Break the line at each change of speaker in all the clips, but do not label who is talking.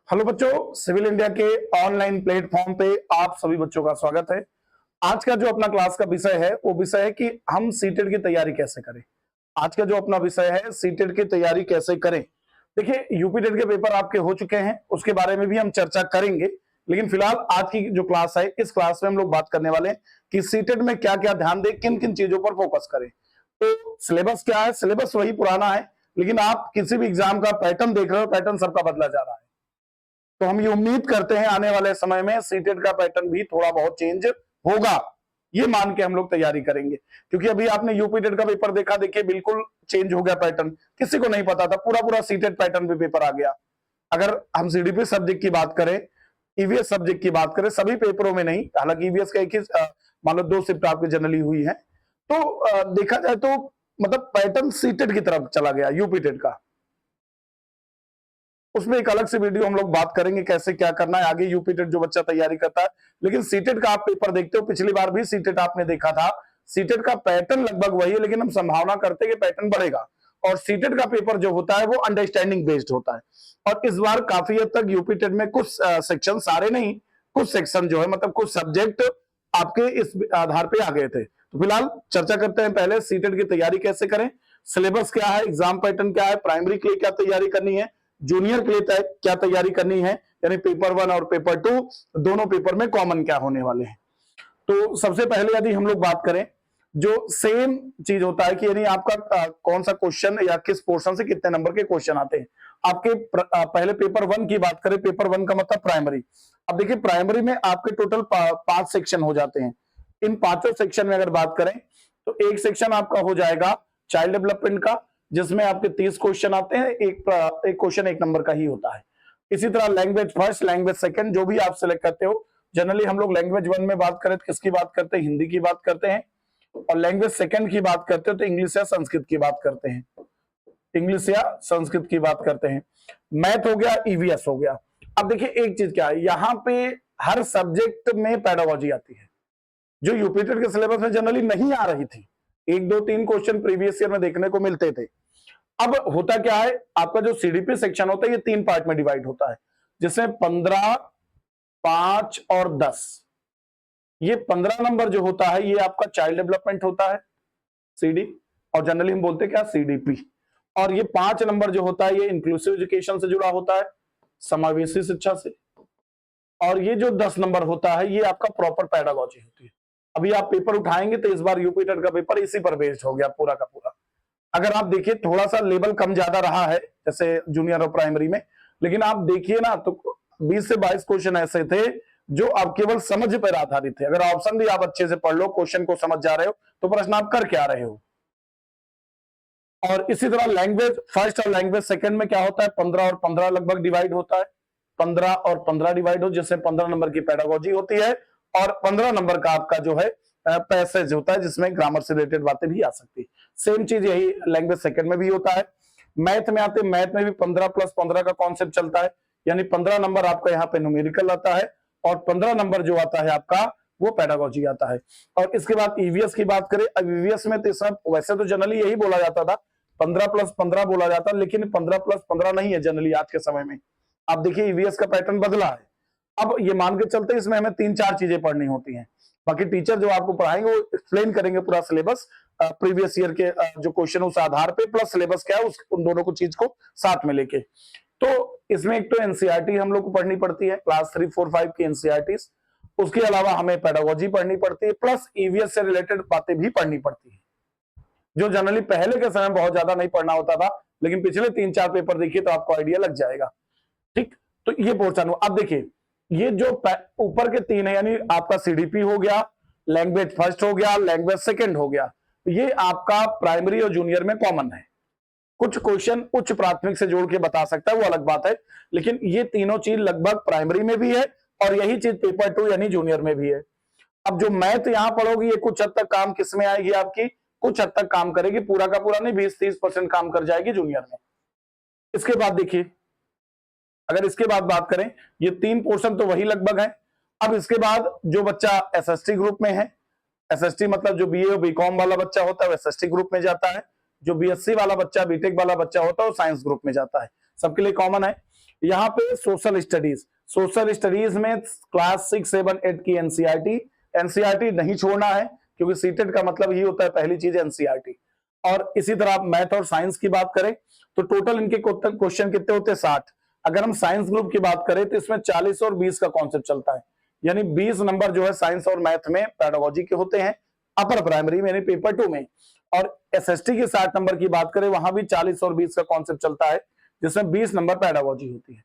Hello बच्चों, civil India के online platform पे आप सभी बच्चों का स्वागत है। आज का जो अपना क्लास का विषय है वो विषय है कि हम सीटेट की तैयारी कैसे करें। आज का जो अपना विषय है सीटेट की तैयारी कैसे करें। देखिए, यूपी टेट के पेपर आपके हो चुके हैं, उसके बारे में भी हम चर्चा करेंगे, लेकिन फिलहाल आज की जो क्लास है इस क्लास में हम लोग बात करने वाले हैं कि सीटेट में क्या क्या ध्यान दें, किन किन चीजों पर फोकस करें। तो सिलेबस क्या है? सिलेबस वही पुराना है, लेकिन आप किसी भी एग्जाम का पैटर्न देख रहे हो, पैटर्न सबका बदला जा रहा है। तो हम ये उम्मीद करते हैं आने वाले समय में सीटेट का पैटर्न भी थोड़ा बहुत चेंज होगा, ये मान के हम लोग तैयारी करेंगे। क्योंकि अभी आपने यूपी टेट का पेपर देखा, देखिए बिल्कुल चेंज हो गया पैटर्न, किसी को नहीं पता था, पूरा पूरा सीटेट पैटर्न पे पेपर आ गया। अगर हम सीडीपी सब्जेक्ट की बात करें, ईवीएस सब्जेक्ट की बात करें, सभी पेपरों में नहीं, हालांकि ईवीएस का एक ही मान लो 2 शिफ्ट आपकी जनरली हुई है, तो देखा जाए तो मतलब पैटर्न सीटेट की तरफ चला गया यूपी टेट का। उसमें एक अलग से वीडियो हम लोग बात करेंगे कैसे क्या करना है आगे यूपी टेट जो बच्चा तैयारी करता है। लेकिन सीटेट का आप पेपर देखते हो, पिछली बार भी सीटेट आपने देखा था, सीटेट का पैटर्न लगभग वही है, लेकिन हम संभावना करते हैं कि पैटर्न बढ़ेगा। और सीटेट का पेपर जो होता है वो अंडरस्टैंडिंग बेस्ड होता है। और इस बार काफी हद तक यूपी टेट में कुछ सेक्शन, सारे नहीं, कुछ सेक्शन जो है मतलब कुछ सब्जेक्ट आपके इस आधार पे आ गए थे। तो फिलहाल चर्चा करते हैं पहले सीटेट की तैयारी कैसे करें, सिलेबस क्या है, एग्जाम पैटर्न क्या है, प्राइमरी के लिए क्या तैयारी करनी है, जूनियर के लिए क्या तैयारी करनी है, यानी पेपर 1 और पेपर 2 दोनों पेपर में कॉमन क्या होने वाले हैं। तो सबसे पहले यदि हम लोग बात करें, जो सेम चीज होता है कि यानी आपका कौन सा क्वेश्चन या किस पोर्शन से कितने नंबर के क्वेश्चन आते हैं। आपके पहले पेपर 1 की बात करें, पेपर 1 का मतलब प्राइमरी। अब देखिए, प्राइमरी में आपके टोटल 5 सेक्शन हो जाते हैं। इन पांचों सेक्शन में अगर बात करें तो एक सेक्शन आपका हो जाएगा चाइल्ड डेवलपमेंट का, जिसमें आपके 30 क्वेश्चन आते हैं, एक क्वेश्चन 1 नंबर का ही होता है। इसी तरह लैंग्वेज फर्स्ट, लैंग्वेज सेकंड, जो भी आप सिलेक्ट करते हो। जनरली हम लोग लैंग्वेज 1 में बात करें तो किसकी बात करते हैं? हिंदी की बात करते हैं। और लैंग्वेज सेकंड की बात करते हो तो इंग्लिश या संस्कृत की बात करते हैं, इंग्लिश या संस्कृत की बात करते हैं। मैथ हो गया, ईवीएस हो गया। अब देखिए एक चीज क्या है, यहाँ पे हर सब्जेक्ट में पेडागोजी आती है, जो यूपी टेट के सिलेबस में जनरली नहीं आ रही थी। 1 2 3 क्वेश्चन प्रीवियस ईयर में देखने को मिलते थे। अब होता क्या है, आपका जो सीडीपी सेक्शन होता है ये 3 पार्ट में डिवाइड होता है, जिसमें 15, 5 और 10। ये 15 नंबर जो होता है ये आपका चाइल्ड डेवलपमेंट होता है, सीडी, और जनरली हम बोलते हैं क्या, सीडीपी। और ये 5 नंबर जो होता है ये इंक्लूसिव एजुकेशन से जुड़ा होता है, समावेशी शिक्षा से। और ये जो 10 नंबर होता है ये आपका प्रॉपर पेडागोजी होती है। अभी आप पेपर उठाएंगे तो इस बार यूपी टेट का पेपर इसी पर बेस्ड हो गया पूरा का पूरा। अगर आप देखिए थोड़ा सा लेवल कम ज्यादा रहा है जैसे जूनियर और प्राइमरी में, लेकिन आप देखिए ना तो 20 से 22 क्वेश्चन ऐसे थे जो आप केवल समझ पर आधारित थे। अगर ऑप्शन भी आप अच्छे से पढ़ लो, क्वेश्चन को समझ जा रहे हो, तो प्रश्न आप कर क्या रहे हो। और इसी तरह लैंग्वेज फर्स्ट और लैंग्वेज सेकंड में क्या होता है, 15 और 15 लगभग डिवाइड होता है। 15 और 15 डिवाइड हो, जिससे 15 नंबर की पेडागोजी होती है और 15 नंबर का आपका जो है पैसेज होता है, जिसमें ग्रामर से रिलेटेड बातें भी आ सकती है। सेम चीज यही लैंग्वेज सेकंड में भी होता है। मैथ में आते, मैथ में भी 15 + 15 का कॉन्सेप्ट चलता है, यानी 15 नंबर आपका यहाँ पे न्यूमेरिकल आता है और 15 नंबर जो आता है आपका वो पेडागोजी आता है। और इसके बाद ईवीएस की बात करें, अब ईवीएस में तो सब वैसे तो जनरली यही बोला जाता था, 15 + 15 बोला जाता, लेकिन 15 + 15 नहीं है जनरली आज के समय में। आप देखिए ईवीएस का पैटर्न बदला है। अब ये मान के चलते इसमें हमें 3-4 चीजें पढ़नी होती हैं। बाकी टीचर जो आपको पढ़ाएंगे वो एक्सप्लेन करेंगे पूरा सिलेबस, प्रीवियस ईयर के जो क्वेश्चन उस आधार पे, प्लस सिलेबस क्या है उन दोनों को चीज को साथ में लेके। तो इसमें एक तो एनसीईआरटी हम लोग को पढ़नी पड़ती है, क्लास 3 4 5 की एनसीईआरटी। उसके अलावा हमें पेडागोजी पढ़नी पड़ती है, प्लस ईवीएस से रिलेटेड बातें भी पढ़नी पड़ती है, जो जनरली पहले के समय बहुत ज्यादा नहीं पढ़ना होता था, लेकिन पिछले 3-4 पेपर देखिए तो आपको आइडिया लग जाएगा। ठीक, तो ये पोर्शन। अब देखिए ये जो ऊपर के 3 है, यानी आपका सीडीपी हो गया, लैंग्वेज फर्स्ट हो गया, लैंग्वेज सेकंड हो गया, ये आपका प्राइमरी और जूनियर में कॉमन है। कुछ क्वेश्चन उच्च प्राथमिक से जोड़ के बता सकता है, वो अलग बात है, लेकिन ये तीनों चीज लगभग प्राइमरी में भी है और यही चीज पेपर 2 यानी जूनियर में भी है। अब जो मैथ यहां पढ़ोगी ये कुछ हद तक काम किसमें आएगी आपकी, कुछ हद तक काम करेगी, पूरा का पूरा नहीं, 20-30% काम कर जाएगी जूनियर में। इसके बाद देखिए, अगर इसके बाद बात करें, ये 3 पोर्शन तो वही लगभग है। अब इसके बाद जो बच्चा एसएसटी ग्रुप में है, एसएसटी मतलब जो बीए और बीकॉम वाला बच्चा होता है वो एसएसटी ग्रुप में जाता है, जो बीएससी वाला बच्चा, बीटेक वाला बच्चा होता है वो साइंस ग्रुप में जाता है, सबके लिए कॉमन है। यहाँ पे सोशल स्टडीज में क्लास 6, 7, 8 की एनसीईआरटी नहीं छोड़ना है, क्योंकि सीटेट का मतलब ही होता है पहली चीज एनसीईआरटी। और इसी तरह आप मैथ और साइंस की बात करें तो टोटल इनके क्वेश्चन कितने होते हैं, 60। अगर हम साइंस ग्रुप की बात करें तो इसमें 40 और 20 का कॉन्सेप्ट चलता है, यानी 20 नंबर जो है साइंस और मैथ में पेडागोजी के होते हैं अपर प्राइमरी में, यानी पेपर 2 में। और एसएसटी के 60 नंबर की बात करें, वहां भी 40 और 20 का कॉन्सेप्ट चलता है, जिसमें 20 नंबर पेडागोजी होती है।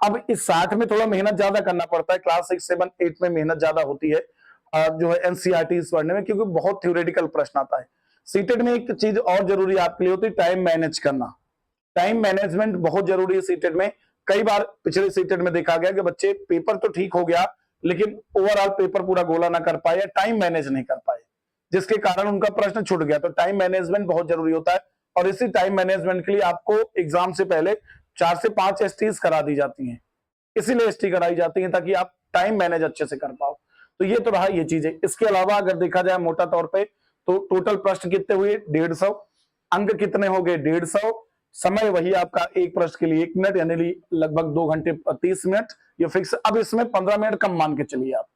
अब इस 60 में थोड़ा मेहनत ज्यादा करना पड़ता है, क्लास 6, 7, 8 में मेहनत ज्यादा होती है जो है एनसीईआरटी पढ़ने में, क्योंकि बहुत थ्योरेटिकल प्रश्न आता है। सीटेट में एक चीज और जरूरी आपके लिए होती है, टाइम मैनेज करना। टाइम मैनेजमेंट बहुत जरूरी है सीटेट में। कई बार पिछले सीटेट में देखा गया कि बच्चे पेपर तो ठीक हो गया लेकिन ओवरऑल पेपर पूरा गोला ना कर पाए, टाइम मैनेज नहीं कर पाए, जिसके कारण उनका प्रश्न छूट गया। तो टाइम मैनेजमेंट बहुत जरूरी होता है, और इसी टाइम मैनेजमेंट के लिए आपको एग्जाम से पहले 4 से 5 एसटीज करा दी जाती हैं। इसीलिए एसटी कराई जाती है ताकि आप टाइम मैनेज अच्छे से कर पाओ। तो ये तो रहा ये चीजें। इसके अलावा अगर देखा जाए मोटा तौर पे तो टोटल प्रश्न कितने हुए, 150, अंक कितने हो गए, 150, समय वही आपका एक प्रश्न के लिए 1 मिनट, यानी लगभग 2 घंटे 30 मिनट, ये फिक्स। अब इसमें 15 मिनट कम मान के चलिए आप,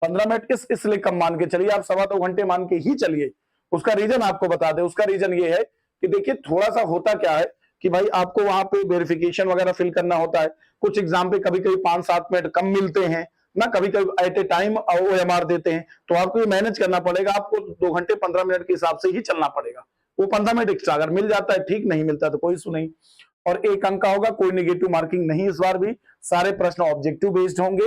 15 मिनट इसलिए कम मान के चलिए, आप 2.25 घंटे मान के ही चलिए। उसका रीजन आपको बता दे, उसका रीजन ये है कि देखिए थोड़ा सा होता क्या है कि भाई आपको वहां पे वेरिफिकेशन वगैरह फिल करना होता है, कुछ एग्जाम पे कभी कभी 5-7 मिनट कम मिलते हैं ना, कभी कभी एट ए टाइम ओएमआर देते हैं, तो आपको ये मैनेज करना पड़ेगा, आपको 2 घंटे 15 मिनट के हिसाब से ही चलना पड़ेगा। वो 15 मिनट एक्स्ट्रा अगर मिल जाता है ठीक, नहीं मिलता तो कोई इशू नहीं। और 1 अंक का होगा, कोई नेगेटिव मार्किंग नहीं इस बार भी, सारे प्रश्न ऑब्जेक्टिव बेस्ड होंगे।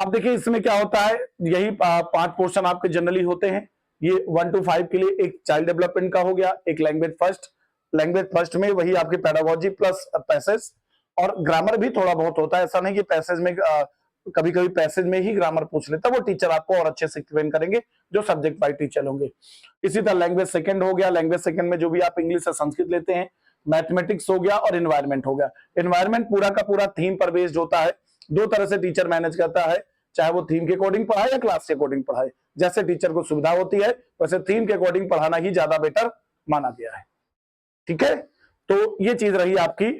अब देखिए इसमें क्या होता है, यही 5 पोर्शन आपके जनरली होते हैं। ये 1 to 5 के लिए एक चाइल्ड डेवलपमेंट का हो गया, एक लैंग्वेज फर्स्ट में वही आपकी पेडागोजी प्लस पैसेज, और ग्रामर भी थोड़ा बहुत होता है। ऐसा नहीं कि पैसेज में कभी कभी पैसेज में ही ग्रामर पूछ लेता है, वो टीचर आपको और अच्छे से एक्सप्लेन करेंगे जो सब्जेक्ट वाइज टीचर होंगे। इसी तरह लैंग्वेज सेकंड हो गया, लैंग्वेज सेकंड में जो भी आप इंग्लिश या संस्कृत लेते हैं, मैथमेटिक्स हो गया और एनवायरमेंट हो गया। एनवायरमेंट पूरा का पूरा थीम पर बेस्ड होता है, 2 तरह से टीचर मैनेज करता है, चाहे वो थीम के अकॉर्डिंग पढ़ाए या क्लास के अकॉर्डिंग पढ़ाए, जैसे टीचर को सुविधा होती है वैसे थीम के अकॉर्डिंग पढ़ाना ही ज्यादा बेटर माना गया है। ठीक है, तो ये चीज रही आपकी।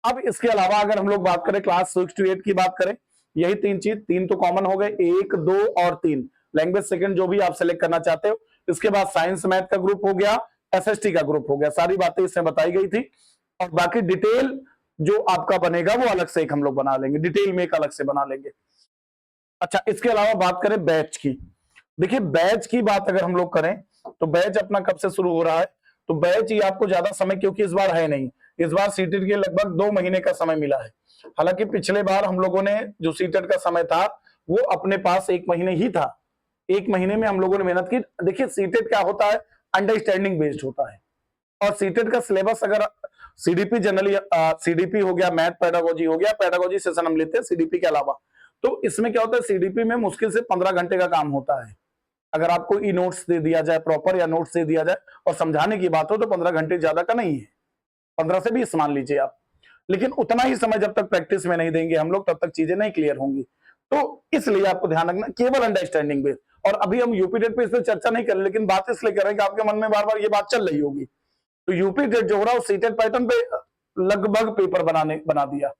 अब इसके अलावा अगर हम लोग बात करें क्लास 6 to 8 की बात करें, यही 3 तो कॉमन हो गए, 1, 2 और 3 लैंग्वेज सेकंड जो भी आप सेलेक्ट करना चाहते हो। इसके बाद साइंस मैथ का ग्रुप हो गया, एसएसटी का ग्रुप हो गया, सारी बातें इसमें बताई गई थी। और बाकी डिटेल जो आपका बनेगा वो अलग से एक हम लोग बना लेंगे, डिटेल में एक अलग से बना लेंगे। अच्छा, इसके अलावा बात करें बैच की। देखिए बैच की बात अगर हम लोग करें तो बैच अपना कब से शुरू हो रहा है, तो बैच ही आपको ज्यादा समय क्योंकि इस बार है नहीं, इस बार सीटेट के लगभग 2 महीने का समय मिला है। हालांकि पिछले बार हम लोगों ने जो सीटेट का समय था वो अपने पास 1 महीने ही था, 1 महीने में हम लोगों ने मेहनत की। देखिए सीटेट क्या होता है, अंडरस्टैंडिंग बेस्ड होता है, और सीटेट का सिलेबस अगर सीडीपी जनरली सीडीपी हो गया, मैथ पेडागोजी हो गया, पेडागोजी सेशन हम लेते हैं सीडीपी के अलावा, तो इसमें क्या होता है सीडीपी में मुश्किल से 15 घंटे का काम होता है। अगर आपको ई नोट्स दे दिया जाए प्रॉपर, या नोट्स दे दिया जाए और समझाने की बात हो तो 15 घंटे ज्यादा का नहीं है, 15 से 20 मान लीजिए आप। लेकिन उतना ही समय जब तक प्रैक्टिस में नहीं देंगे हम लोग तब तक चीजें नहीं क्लियर होंगी। तो इसलिए आपको ध्यान रखना केवल अंडरस्टैंडिंग बेस्ड। और अभी हम यूपी टेट पे इस पर चर्चा नहीं कर रहे, लेकिन बात इसलिए कर रहे हैं कि आपके मन में बार बार ये बात चल रही होगी। तो यूपी टेट जो हो रहा है सीटेट पैटर्न पे लगभग पेपर बना दिया।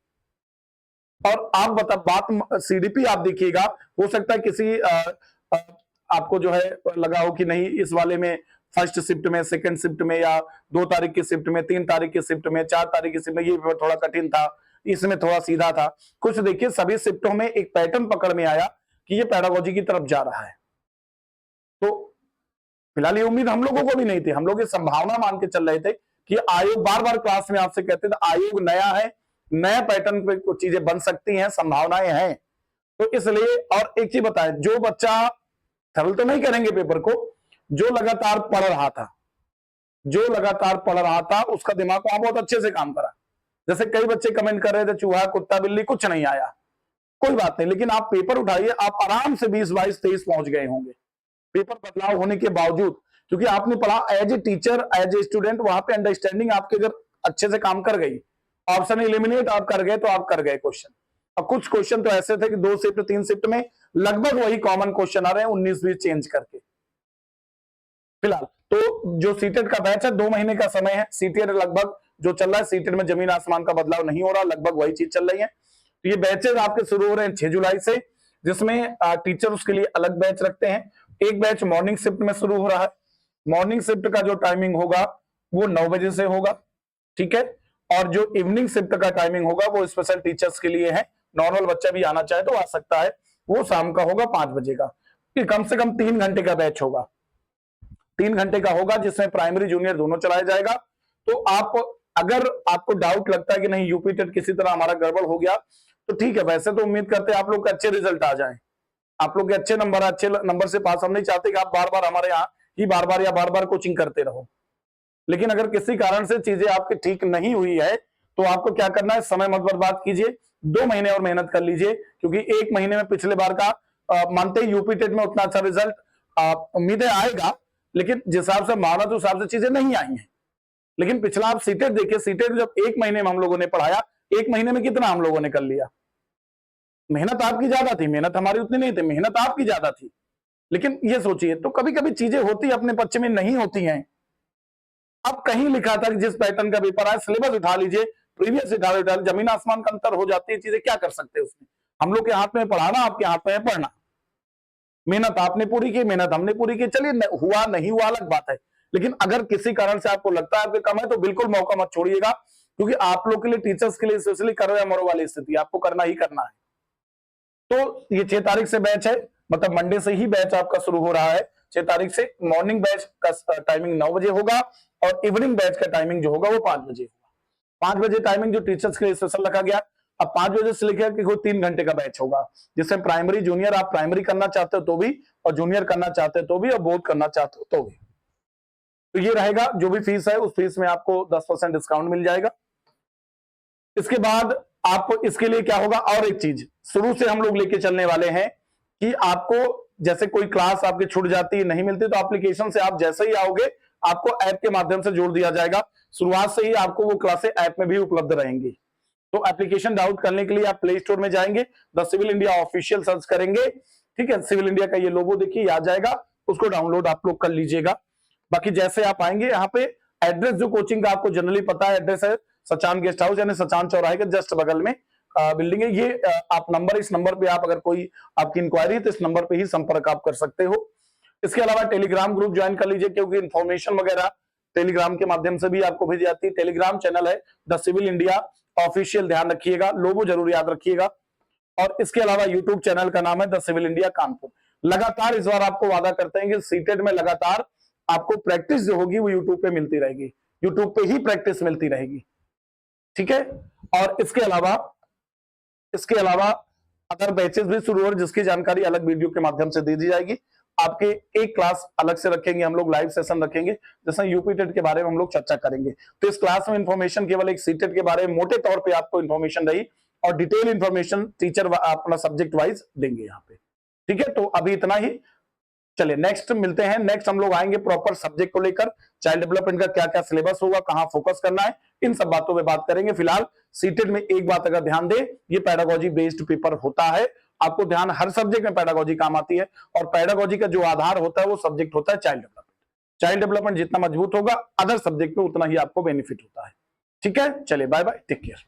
और आप बात सीडीपी आप देखिएगा, हो सकता है किसी आपको जो है लगा हो कि नहीं इस वाले में फर्स्ट शिफ्ट में, सेकंड शिफ्ट में, या 2 तारीख की शिफ्ट में, 3 तारीख की शिफ्ट में, 4 तारीख की शिफ्ट में ये पेपर थोड़ा कठिन था, इसमें थोड़ा सीधा था। कुछ देखिए सभी शिफ्टों में एक पैटर्न पकड़ में आया कि ये पेडागोजी की तरफ जा रहा है। तो फिलहाल ये उम्मीद हम लोगों को भी नहीं थी, हम लोग ये संभावना मान के चल रहे थे कि आयोग बार बार क्लास में आपसे कहते थे आयोग नया है, नया पैटर्न पे कुछ चीजें बन सकती हैं, संभावनाएं हैं। तो इसलिए, और एक चीज बताएं, जो बच्चा सरल तो नहीं करेंगे पेपर को, जो लगातार पढ़ रहा था उसका दिमाग वहां बहुत अच्छे से काम करा। जैसे कई बच्चे कमेंट कर रहे थे चूहा कुत्ता बिल्ली कुछ नहीं आया, कोई बात नहीं, लेकिन आप पेपर उठाइए, आप आराम से 20, 22, 23 पहुंच गए होंगे पेपर बदलाव होने के बावजूद, क्योंकि आपने पढ़ा as a teacher, as a student, वहां पे अंडरस्टैंडिंग आपके अगर अच्छे से काम कर गई, ऑप्शन एलिमिनेट आप कर गए तो आप कर गए क्वेश्चन। और कुछ क्वेश्चन तो ऐसे थे कि 2 शिफ्ट 3 शिफ्ट में लगभग वही कॉमन क्वेश्चन आ रहे हैं, 19-20 चेंज करके। फिलहाल तो जो सीटेट का बैच है 2 महीने का समय है। सीटेट लगभग जो चल रहा है, सीटेट में जमीन आसमान का बदलाव नहीं हो रहा, लगभग वही चीज चल रही है। तो ये बैचेज आपके शुरू हो रहे हैं 6 जुलाई से, जिसमें टीचर उसके लिए अलग बैच रखते हैं। एक बैच मॉर्निंग शिफ्ट में शुरू हो रहा है। मॉर्निंग शिफ्ट का जो टाइमिंग होगा वो 9 बजे से होगा, ठीक है। और जो इवनिंग शिफ्ट का टाइमिंग होगा वो स्पेशल टीचर्स के लिए है। नॉर्मल बच्चा भी आना चाहे तो आ सकता है, वो शाम का होगा 5 बजे का। ये कम से कम 3 घंटे का बैच होगा, 3 घंटे का होगा, जिसमें प्राइमरी जूनियर दोनों चलाया जाएगा। तो आप अगर आपको डाउट लगता है कि नहीं यूपी टेट किसी तरह हमारा गड़बड़ हो गया, तो ठीक है, वैसे तो उम्मीद करते हैं आप लोग के अच्छे रिजल्ट आ जाएं, आप लोग के अच्छे नंबर से पास। हम नहीं चाहते कि आप बार बार हमारे यहाँ ही बार बार कोचिंग करते रहो। लेकिन अगर किसी कारण से चीजें आपकी ठीक नहीं हुई है तो आपको क्या करना है, समय मत बर्बाद कीजिए, 2 महीने और मेहनत कर लीजिए, क्योंकि 1 महीने में पिछले बार का मानते ही यूपी टेट में उतना अच्छा रिजल्ट उम्मीदें आएगा, लेकिन जिस हिसाब से माना तो उस हिसाब से चीजें नहीं आई हैं। लेकिन पिछला आप सीटेट देखिए, सीटेट जब 1 महीने में हम लोगों ने पढ़ाया, 1 महीने में कितना हम लोगों ने कर लिया। मेहनत आपकी ज्यादा थी, मेहनत हमारी उतनी नहीं थी, मेहनत आपकी ज्यादा थी। लेकिन ये सोचिए, तो कभी कभी चीजें होती अपने पक्ष में नहीं होती हैं। अब कहीं लिखा था कि जिस पैटर्न का पेपर आया सिलेबस उठा लीजिए, प्रीवियस उठा लीजिए, जमीन आसमान का अंतर हो जाती है चीजें, क्या कर सकते हैं उसमें। हम लोग के हाथ में पढ़ाना, आपके हाथ में पढ़ना। मेहनत आपने पूरी की, मेहनत हमने पूरी की, चलिए हुआ नहीं हुआ अलग बात है। लेकिन अगर किसी कारण से आपको लगता है आपके कम है तो बिल्कुल मौका मत छोड़िएगा, क्योंकि आप लोग के लिए, टीचर्स के लिए स्पेशली करो या मरो वाली स्थिति आपको करना ही करना है। तो ये 6 तारीख से बैच है, मतलब मंडे से ही बैच आपका शुरू हो रहा है। 6 तारीख से मॉर्निंग बैच का टाइमिंग 9 बजे होगा और इवनिंग बैच का टाइमिंग जो होगा वो 5 बजे होगा। 5 बजे टाइमिंग जो टीचर्स के लिए स्पेशल रखा गया। अब 5 बजे से लेकर के कोई 3 घंटे का बैच होगा, जिसमें प्राइमरी जूनियर, आप प्राइमरी करना चाहते हो तो भी, और जूनियर करना चाहते हो तो भी, और बोर्ड करना चाहते हो तो भी। तो ये रहेगा, जो भी फीस है उस फीस में आपको 10% डिस्काउंट मिल जाएगा। इसके बाद आप इसके लिए क्या होगा, और एक चीज शुरू से हम लोग लेके चलने वाले हैं कि आपको जैसे कोई क्लास आपकी छूट जाती है, नहीं मिलती, तो एप्लीकेशन से आप जैसे ही आओगे आपको ऐप के माध्यम से जोड़ दिया जाएगा। शुरुआत से ही आपको वो क्लासें ऐप में भी उपलब्ध रहेंगी। तो एप्लीकेशन डाउनलोड करने के लिए आप प्ले स्टोर में जाएंगे, the civil India official search करेंगे, ठीक है। सिविल इंडिया का ये लोगो देखिए आ जाएगा, उसको डाउनलोड आप लोग कर लीजिएगा। बाकी जैसे आप आएंगे, यहाँ पे एड्रेस जो कोचिंग का आपको जनरली पता है, एड्रेस है सचान गेस्ट हाउस, यानी सचान चौराहे के जस्ट बगल में बिल्डिंग है ये। आप नंबर, इस नंबर पे आप अगर कोई आपकी इंक्वायरी है तो इस नंबर पे ही संपर्क आप कर सकते हो। इसके अलावा टेलीग्राम ग्रुप ज्वाइन कर लीजिए, क्योंकि इंफॉर्मेशन वगैरह टेलीग्राम के माध्यम से भी आपको भेजी जाती है। टेलीग्राम चैनल है द सिविल इंडिया ऑफिशियल, ध्यान रखिएगा, लोगो जरूर याद रखिएगा। और इसके अलावा यूट्यूब चैनल का नाम है द सिविल इंडिया कानपुर। लगातार इस बार आपको वादा करते हैं कि सीटेट में लगातार आपको प्रैक्टिस जो होगी वो यूट्यूब पे मिलती रहेगी, यूट्यूब पे ही प्रैक्टिस मिलती रहेगी, ठीक है। और इसके अलावा अदर बैचेस भी शुरू हो रहे, जिसकी जानकारी अलग वीडियो के माध्यम से दे दी जाएगी। आपके एक क्लास अलग से रखेंगे हम लोग, लाइव सेशन रखेंगे, जैसे यूपी टेट के बारे में हम लोग चर्चा करेंगे। तो इस क्लास में इंफॉर्मेशन केवल एक सीटेट के बारे में मोटे तौर पे आपको इंफॉर्मेशन रही, और डिटेल इंफॉर्मेशन टीचर अपना सब्जेक्ट वाइज देंगे यहाँ पे, ठीक है। तो अभी इतना ही, चलिए नेक्स्ट मिलते हैं। नेक्स्ट हम लोग आएंगे प्रॉपर सब्जेक्ट को लेकर, चाइल्ड डेवलपमेंट का क्या क्या सिलेबस होगा, कहां फोकस करना है, इन सब बातों पे बात करेंगे। फिलहाल सीटेट में एक बात अगर ध्यान दे, ये पेडागोजी बेस्ड पेपर होता है। आपको ध्यान, हर सब्जेक्ट में पेडागोजी काम आती है, और पेडागोजी का जो आधार होता है वो सब्जेक्ट होता है चाइल्ड डेवलपमेंट। चाइल्ड डेवलपमेंट जितना मजबूत होगा, अदर सब्जेक्ट में उतना ही आपको बेनिफिट होता है, ठीक है। चलिए बाय बाय, टेक केयर।